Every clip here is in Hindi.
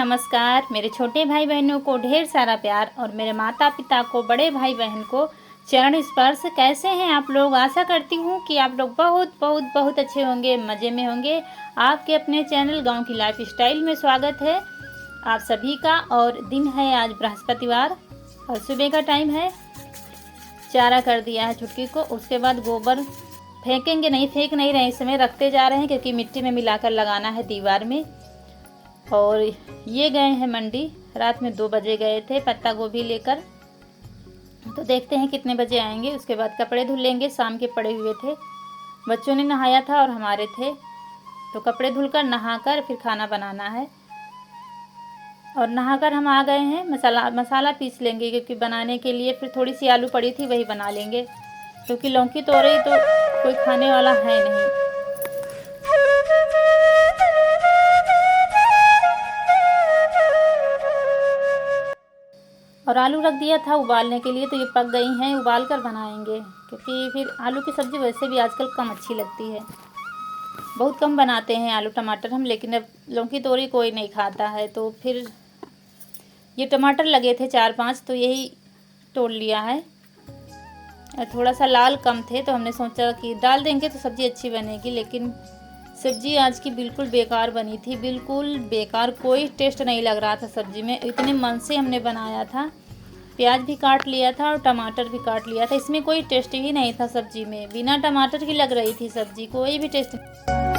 नमस्कार। मेरे छोटे भाई बहनों को ढेर सारा प्यार और मेरे माता पिता को, बड़े भाई बहन को चरण स्पर्श। कैसे हैं आप लोग? आशा करती हूँ कि आप लोग बहुत बहुत बहुत अच्छे होंगे, मज़े में होंगे। आपके अपने चैनल गांव की लाइफ स्टाइल में स्वागत है आप सभी का। और दिन है आज बृहस्पतिवार और सुबह का टाइम है। चारा कर दिया है छुटकी को। उसके बाद गोबर फेंकेंगे, नहीं फेंक नहीं रहे, इस समय रखते जा रहे हैं क्योंकि मिट्टी में मिलाकर लगाना है दीवार में। और ये गए हैं मंडी, रात में 2 बजे गए थे पत्ता गोभी लेकर। तो देखते हैं कितने बजे आएंगे। उसके बाद कपड़े धुल लेंगे, शाम के पड़े हुए थे, बच्चों ने नहाया था और हमारे थे। तो कपड़े धुलकर नहाकर फिर खाना बनाना है। और नहाकर हम आ गए हैं। मसाला पीस लेंगे क्योंकि बनाने के लिए फिर थोड़ी सी आलू पड़ी थी, वही बना लेंगे क्योंकि लौकी तोरई तो कोई खाने वाला है नहीं। और आलू रख दिया था उबालने के लिए, तो ये पक गई हैं, उबाल कर बनाएंगे क्योंकि फिर आलू की सब्ज़ी वैसे भी आजकल कम अच्छी लगती है। बहुत कम बनाते हैं आलू टमाटर हम, लेकिन अब लौकी तोरी कोई नहीं खाता है। तो फिर ये टमाटर लगे थे 4-5, तो यही तोड़ लिया है। थोड़ा सा लाल कम थे तो हमने सोचा कि डाल देंगे तो सब्ज़ी अच्छी बनेगी, लेकिन सब्ज़ी आज की बिल्कुल बेकार बनी थी, बिल्कुल बेकार। कोई टेस्ट नहीं लग रहा था सब्ज़ी में। इतने मन से हमने बनाया था, प्याज भी काट लिया था और टमाटर भी काट लिया था, इसमें कोई टेस्ट ही नहीं था सब्ज़ी में। बिना टमाटर की लग रही थी सब्ज़ी, कोई भी टेस्ट नहीं।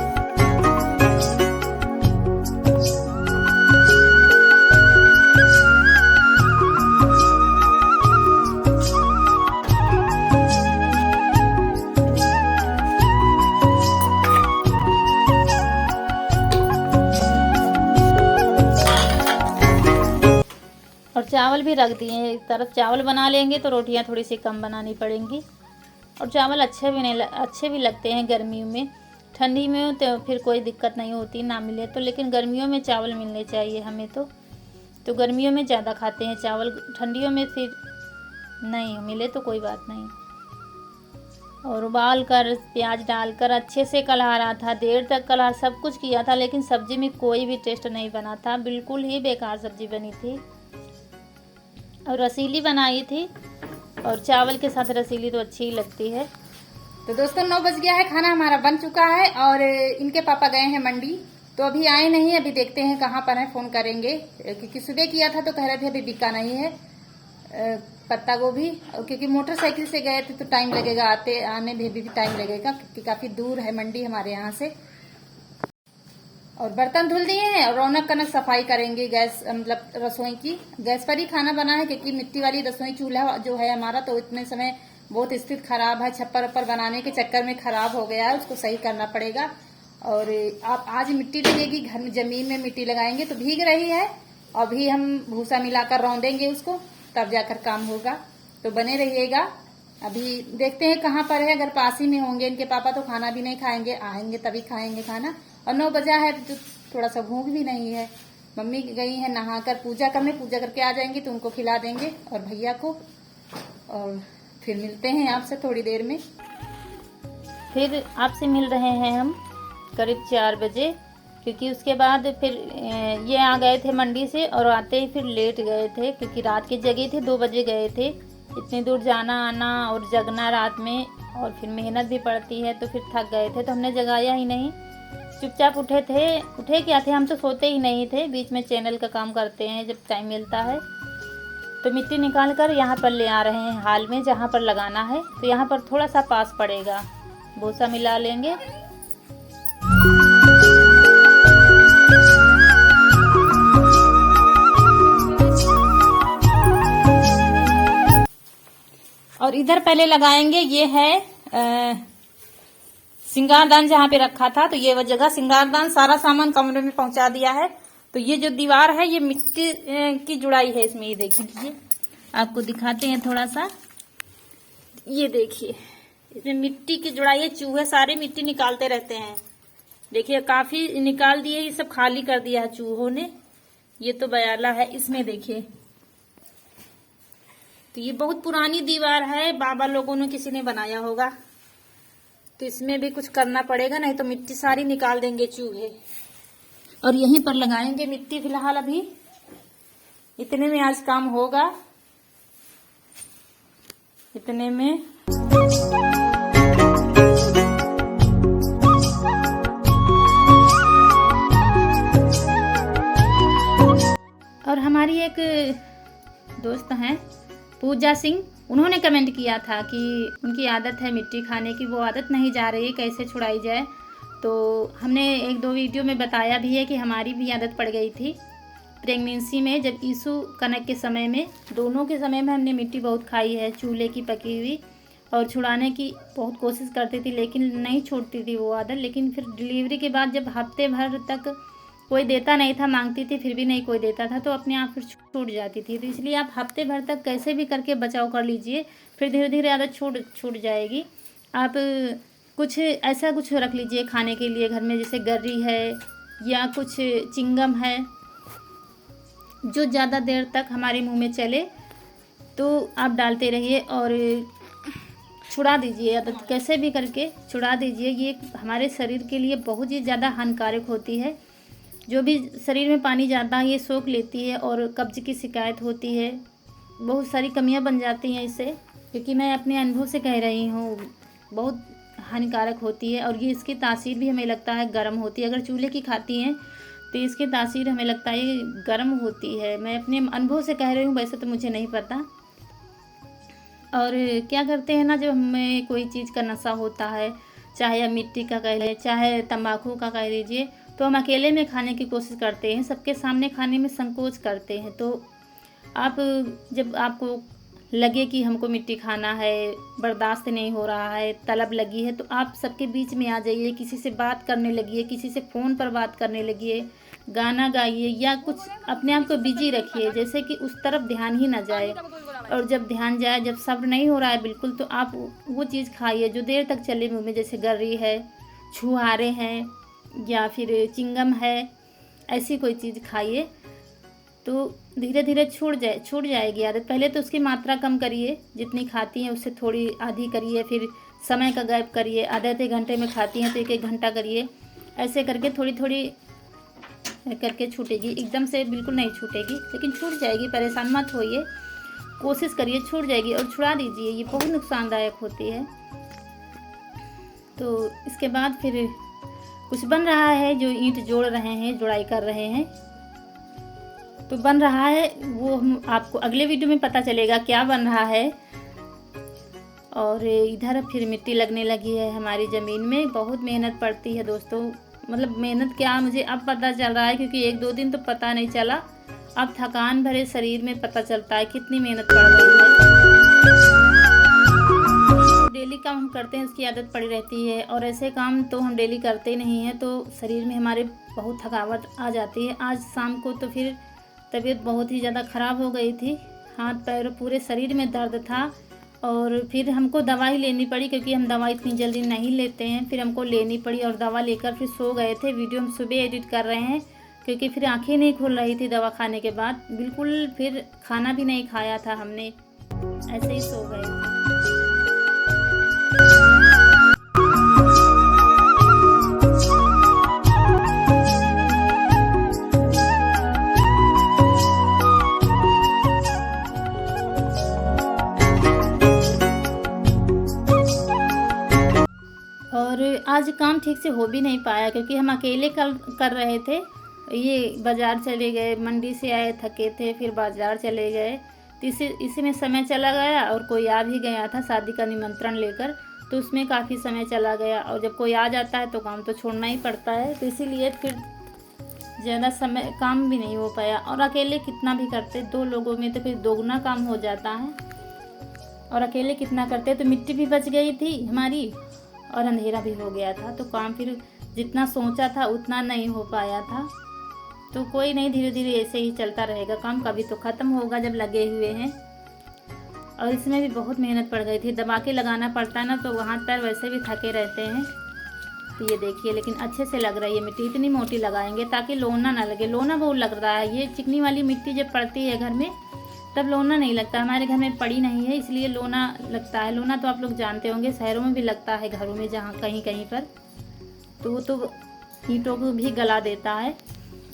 और चावल भी रख दिए हैं। एक तरफ चावल बना लेंगे तो रोटियां थोड़ी सी कम बनानी पड़ेंगी। और चावल अच्छे भी लगते हैं गर्मियों में। ठंडी में तो फिर कोई दिक्कत नहीं होती ना मिले तो, लेकिन गर्मियों में चावल मिलने चाहिए हमें। तो गर्मियों में ज़्यादा खाते हैं चावल, ठंडियों में फिर नहीं मिले तो कोई बात नहीं। और उबाल कर प्याज डालकर अच्छे से कलहा रहा था, देर तक कलहा, सब कुछ किया था, लेकिन सब्ज़ी में कोई भी टेस्ट नहीं बना था। बिल्कुल ही बेकार सब्ज़ी बनी थी और रसीली बनाई थी। और चावल के साथ रसीली तो अच्छी ही लगती है। तो दोस्तों 9 बज गया है, खाना हमारा बन चुका है और इनके पापा गए हैं मंडी, तो अभी आए नहीं। अभी देखते हैं कहाँ पर है, फोन करेंगे क्योंकि सुबह किया था तो कह रहे थे अभी बिका नहीं है पत्ता गोभी, क्योंकि मोटरसाइकिल से गए थे तो टाइम लगेगा, आने में भी टाइम लगेगा क्योंकि काफी दूर है मंडी हमारे यहाँ से। और बर्तन धुल दिए हैं और रौनक कनक सफाई करेंगे। गैस मतलब रसोई की गैस पर ही खाना बना है क्योंकि मिट्टी वाली रसोई चूल्हा जो है हमारा, तो इतने समय बहुत स्थिति खराब है, छप्पर वप्पर बनाने के चक्कर में खराब हो गया है, उसको सही करना पड़ेगा। और आप आज मिट्टी लगेगी घर में, जमीन में मिट्टी लगाएंगे तो भीग रही है। अभी हम भूसा मिलाकर रौंदेंगे उसको, तब जाकर काम होगा, तो बने रहिएगा। अभी देखते हैं कहाँ पर है। अगर पास ही में होंगे इनके पापा तो खाना भी नहीं खाएंगे, आएंगे तभी खाएंगे खाना। और 9 बजा है तो थोड़ा सा भूख भी नहीं है। मम्मी गई है नहाकर पूजा करने, पूजा करके आ जाएंगी तो उनको खिला देंगे और भैया को। और फिर मिलते हैं आपसे थोड़ी देर में। फिर आपसे मिल रहे हैं हम करीब 4 बजे, क्योंकि उसके बाद फिर ये आ गए थे मंडी से और आते ही फिर लेट गए थे क्योंकि रात की जगह थे, 2 बजे गए थे। इतनी दूर जाना आना और जगना रात में, और फिर मेहनत भी पड़ती है, तो फिर थक गए थे तो हमने जगाया ही नहीं, चुपचाप उठे क्या थे, हम तो सोते ही नहीं थे। बीच में चैनल का काम करते हैं जब टाइम मिलता है। तो मिट्टी निकाल कर यहाँ पर ले आ रहे हैं हाल में, जहाँ पर लगाना है। तो यहाँ पर थोड़ा सा पास पड़ेगा, भूसा मिला लेंगे। और इधर पहले लगाएंगे, ये है सिंगारदान जहाँ पे रखा था, तो ये वो जगह सिंगारदान, सारा सामान कमरे में पहुंचा दिया है। तो ये जो दीवार है ये मिट्टी की जुड़ाई है इसमें, ये देखिए, आपको दिखाते हैं थोड़ा सा, ये देखिए इसमें मिट्टी की जुड़ाई है। चूहे सारे मिट्टी निकालते रहते हैं, देखिए काफी निकाल दिए, ये सब खाली कर दिया है चूहों ने। ये तो बयाला है इसमें, देखिए। तो ये बहुत पुरानी दीवार है, बाबा लोगों ने किसी ने बनाया होगा, तो इसमें भी कुछ करना पड़ेगा, नहीं तो मिट्टी सारी निकाल देंगे चूहे। और यहीं पर लगाएंगे मिट्टी फिलहाल। अभी इतने में आज काम होगा, इतने में। और हमारी एक दोस्त हैं पूजा सिंह, उन्होंने कमेंट किया था कि उनकी आदत है मिट्टी खाने की, वो आदत नहीं जा रही, कैसे छुड़ाई जाए। तो हमने 1-2 वीडियो में बताया भी है कि हमारी भी आदत पड़ गई थी प्रेगनेंसी में। जब ईसु कनक के समय में, दोनों के समय में हमने मिट्टी बहुत खाई है, चूल्हे की पकी हुई, और छुड़ाने की बहुत कोशिश करती थी लेकिन नहीं छूटती थी वो आदत। लेकिन फिर डिलीवरी के बाद जब हफ्ते भर तक कोई देता नहीं था, मांगती थी फिर भी नहीं कोई देता था, तो अपने आप फिर छूट जाती थी। तो इसलिए आप हफ्ते भर तक कैसे भी करके बचाव कर लीजिए, फिर धीरे धीरे आदत छूट जाएगी। आप कुछ ऐसा कुछ रख लीजिए खाने के लिए घर में, जैसे गर्री है या कुछ चिंगम है, जो ज़्यादा देर तक हमारे मुंह में चले, तो आप डालते रहिए और छुड़ा दीजिए आदत, कैसे भी करके छुड़ा दीजिए। ये हमारे शरीर के लिए बहुत ही ज़्यादा हानिकारक होती है। जो भी शरीर में पानी जाता है ये सोख लेती है और कब्ज की शिकायत होती है, बहुत सारी कमियां बन जाती हैं इससे, क्योंकि मैं अपने अनुभव से कह रही हूँ, बहुत हानिकारक होती है। और ये इसकी तासीर भी हमें लगता है गर्म होती है। अगर चूल्हे की खाती हैं तो इसकी तासीर हमें लगता है गर्म होती है, मैं अपने अनुभव से कह रही हूँ, वैसे तो मुझे नहीं पता। और क्या करते हैं ना, जब हमें कोई चीज़ का नशा होता है, चाहे मिट्टी का कह लें, चाहे तंबाकू का कह लीजिए, तो हम अकेले में खाने की कोशिश करते हैं, सबके सामने खाने में संकोच करते हैं। तो आप जब आपको लगे कि हमको मिट्टी खाना है, बर्दाश्त नहीं हो रहा है, तलब लगी है, तो आप सबके बीच में आ जाइए, किसी से बात करने लगिए, किसी से फ़ोन पर बात करने लगिए, गाना गाइए या कुछ अपने आप को बिजी रखिए, जैसे कि उस तरफ ध्यान ही ना जाए। और जब ध्यान जाए, जब सब्र नहीं हो रहा है बिल्कुल, तो आप वो चीज़ खाइए जो देर तक चले मुँह में, जैसे गर्री है, छुहारे हैं या फिर चिंगम है, ऐसी कोई चीज़ खाइए, तो धीरे धीरे छूट जाएगी आदत। पहले तो उसकी मात्रा कम करिए, जितनी खाती हैं उससे थोड़ी आधी करिए, फिर समय का गैप करिए, आधे घंटे में खाती हैं तो 1-1 घंटा करिए, ऐसे करके थोड़ी थोड़ी करके छूटेगी। एकदम से बिल्कुल नहीं छूटेगी, लेकिन छूट जाएगी, परेशान मत होइए, कोशिश करिए, छूट जाएगी। और छुड़ा दीजिए, ये बहुत नुकसानदायक होती है। तो इसके बाद फिर कुछ बन रहा है, जो ईंट जोड़ रहे हैं, जुड़ाई कर रहे हैं, तो बन रहा है, वो हम आपको अगले वीडियो में पता चलेगा क्या बन रहा है। और इधर फिर मिट्टी लगने लगी है हमारी ज़मीन में। बहुत मेहनत पड़ती है दोस्तों, मतलब मेहनत क्या, मुझे अब पता चल रहा है, क्योंकि 1-2 दिन तो पता नहीं चला, अब थकान भरे शरीर में पता चलता है कितनी मेहनत पड़ रही है। डेली काम हम करते हैं, उसकी आदत पड़ी रहती है, और ऐसे काम तो हम डेली करते नहीं हैं, तो शरीर में हमारे बहुत थकावट आ जाती है। आज शाम को तो फिर तबीयत बहुत ही ज़्यादा ख़राब हो गई थी, हाथ पैर पूरे शरीर में दर्द था, और फिर हमको दवाई लेनी पड़ी, क्योंकि हम दवा इतनी जल्दी नहीं लेते हैं। फिर हमको लेनी पड़ी और दवा लेकर फिर सो गए थे। वीडियो हम सुबह एडिट कर रहे हैं, क्योंकि फिर आंखें नहीं खुल रही थी दवा खाने के बाद, बिल्कुल। फिर खाना भी नहीं खाया था हमने, ऐसे ही सो गए थे। और आज काम ठीक से हो भी नहीं पाया, क्योंकि हम अकेले कर रहे थे। ये बाज़ार चले गए, मंडी से आए थके थे, फिर बाज़ार चले गए, तो इसी में समय चला गया। और कोई आ भी गया था शादी का निमंत्रण लेकर, तो उसमें काफ़ी समय चला गया। और जब कोई आ जाता है तो काम तो छोड़ना ही पड़ता है, तो इसीलिए फिर ज़्यादा समय काम भी नहीं हो पाया। और अकेले कितना भी करते, 2 लोगों में तो फिर दोगुना काम हो जाता है, और अकेले कितना करते। तो मिट्टी भी बच गई थी हमारी, और अंधेरा भी हो गया था, तो काम फिर जितना सोचा था उतना नहीं हो पाया था। तो कोई नहीं, धीरे धीरे ऐसे ही चलता रहेगा काम, कभी तो ख़त्म होगा जब लगे हुए हैं। और इसमें भी बहुत मेहनत पड़ गई थी, दबा के लगाना पड़ता है ना, तो हाथ पैर वैसे भी थके रहते हैं। तो ये देखिए, लेकिन अच्छे से लग रही है मिट्टी, इतनी मोटी लगाएंगे ताकि लोना ना लगे। लोना बहुत लग रहा है, ये चिकनी वाली मिट्टी जब पड़ती है घर में तब लोना नहीं लगता। हमारे घर में पड़ी नहीं है, इसलिए लोना लगता है। लोना तो आप लोग जानते होंगे, शहरों में भी लगता है, घरों में जहाँ कहीं कहीं पर, तो वो तो ईंटों को भी गला देता है।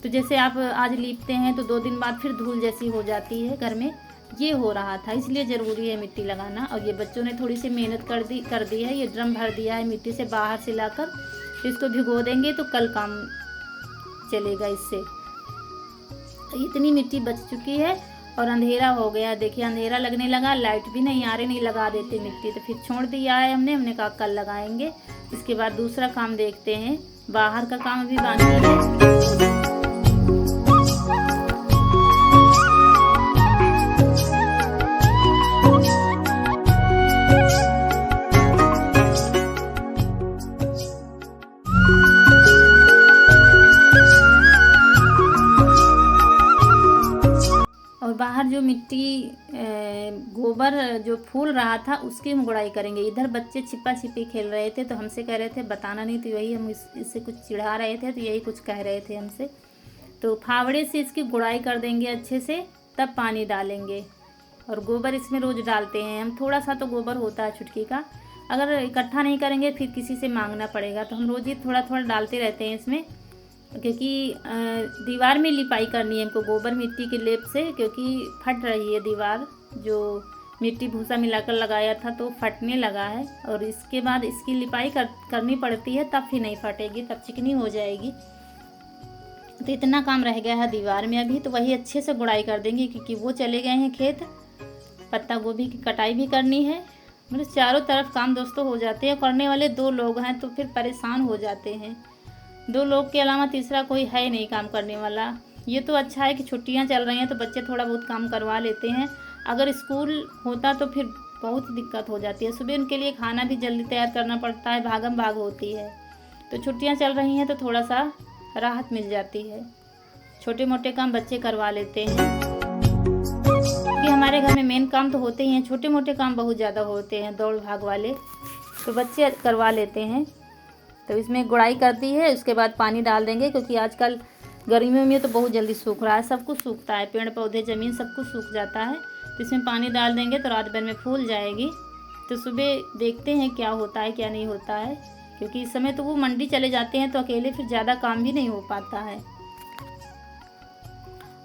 तो जैसे आप आज लीपते हैं तो 2 दिन बाद फिर धूल जैसी हो जाती है घर में, ये हो रहा था। इसलिए ज़रूरी है मिट्टी लगाना। और ये बच्चों ने थोड़ी सी मेहनत कर दी है। ये ड्रम भर दिया है मिट्टी से बाहर से लाकर, इसको भिगो देंगे तो कल काम चलेगा इससे। इतनी मिट्टी बच चुकी है और अंधेरा हो गया। देखिए अंधेरा लगने लगा, लाइट भी नहीं आ रही, नहीं लगा देते मिट्टी, तो फिर छोड़ दिया है हमने कहा कल लगाएंगे। इसके बाद दूसरा काम देखते हैं, बाहर का काम अभी बाकी है। और बाहर जो मिट्टी गोबर जो फूल रहा था उसकी हम गुड़ाई करेंगे। इधर बच्चे छिपा छिपी खेल रहे थे तो हमसे कह रहे थे बताना नहीं, तो यही हम इससे कुछ चिढ़ा रहे थे, तो यही कुछ कह रहे थे हमसे। तो फावड़े से इसकी गुड़ाई कर देंगे अच्छे से, तब पानी डालेंगे। और गोबर इसमें रोज़ डालते हैं हम, थोड़ा सा तो गोबर होता है छुटकी का। अगर इकट्ठा नहीं करेंगे फिर किसी से मांगना पड़ेगा, तो हम रोज़ ही थोड़ा थोड़ा डालते रहते हैं इसमें। क्योंकि दीवार में लिपाई करनी है हमको गोबर मिट्टी के लेप से, क्योंकि फट रही है दीवार। जो मिट्टी भूसा मिलाकर लगाया था तो फटने लगा है, और इसके बाद इसकी लिपाई करनी पड़ती है, तब फिर नहीं फटेगी, तब चिकनी हो जाएगी। तो इतना काम रह गया है दीवार में अभी, तो वही अच्छे से गुड़ाई कर देंगे, क्योंकि वो चले गए हैं खेत। पत्ता गोभी की कटाई भी करनी है। मतलब चारों तरफ काम दोस्तों हो जाते हैं। करने वाले 2 लोग हैं तो फिर परेशान हो जाते हैं। 2 लोग के अलावा तीसरा कोई है नहीं काम करने वाला। ये तो अच्छा है कि छुट्टियां चल रही हैं तो बच्चे थोड़ा बहुत काम करवा लेते हैं। अगर स्कूल होता तो फिर बहुत दिक्कत हो जाती है। सुबह उनके लिए खाना भी जल्दी तैयार करना पड़ता है, भागम भाग होती है। तो छुट्टियां चल रही हैं तो थोड़ा सा राहत मिल जाती है। छोटे मोटे काम बच्चे करवा लेते हैं, क्योंकि हमारे घर में मेन काम तो होते ही हैं, छोटे मोटे काम बहुत ज़्यादा होते हैं दौड़ भाग वाले, तो बच्चे करवा लेते हैं। तो इसमें गुड़ाई कर दी है, उसके बाद पानी डाल देंगे, क्योंकि आजकल गर्मियों में तो बहुत जल्दी सूख रहा है, सब कुछ सूखता है, पेड़ पौधे ज़मीन सब कुछ सूख जाता है। तो इसमें पानी डाल देंगे तो रात भर में फूल जाएगी। तो सुबह देखते हैं क्या होता है क्या नहीं होता है, क्योंकि इस समय तो वो मंडी चले जाते हैं तो अकेले फिर ज़्यादा काम भी नहीं हो पाता है।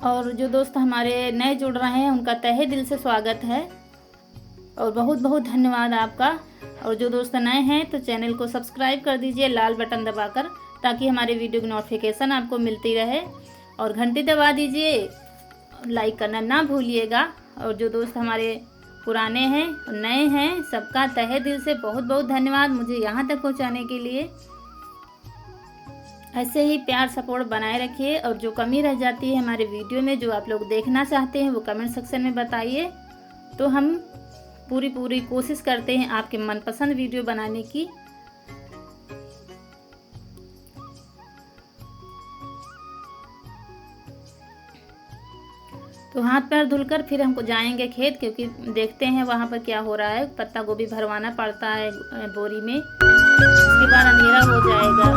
और जो दोस्त हमारे नए जुड़ रहे हैं उनका तहे दिल से स्वागत है और बहुत बहुत धन्यवाद आपका। और जो दोस्त नए हैं तो चैनल को सब्सक्राइब कर दीजिए लाल बटन दबाकर, ताकि हमारे वीडियो की नोटिफिकेशन आपको मिलती रहे। और घंटी दबा दीजिए, लाइक करना ना भूलिएगा। और जो दोस्त हमारे पुराने हैं और नए हैं, सबका तहे दिल से बहुत बहुत धन्यवाद मुझे यहाँ तक पहुँचाने के लिए। ऐसे ही प्यार सपोर्ट बनाए रखिए। और जो कमी रह जाती है हमारे वीडियो में, जो आप लोग देखना चाहते हैं, वो कमेंट सेक्शन में बताइए, तो हम पूरी कोशिश करते हैं आपके मनपसंद वीडियो बनाने की। तो हाथ पैर धुलकर फिर हमको जाएंगे खेत, क्योंकि देखते हैं वहाँ पर क्या हो रहा है। पत्ता गोभी भरवाना पड़ता है बोरी में, उसके बाद अंधेरा हो जाएगा।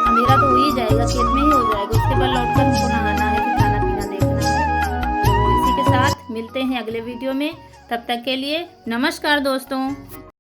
अंधेरा तो हो ही जाएगा, खेत में ही हो जाएगा। उसके बाद लौटकर हमको नहाना है, फिर खाना पीना देखना है। तो इसी के साथ मिलते हैं अगले वीडियो में, तब तक के लिए नमस्कार दोस्तों।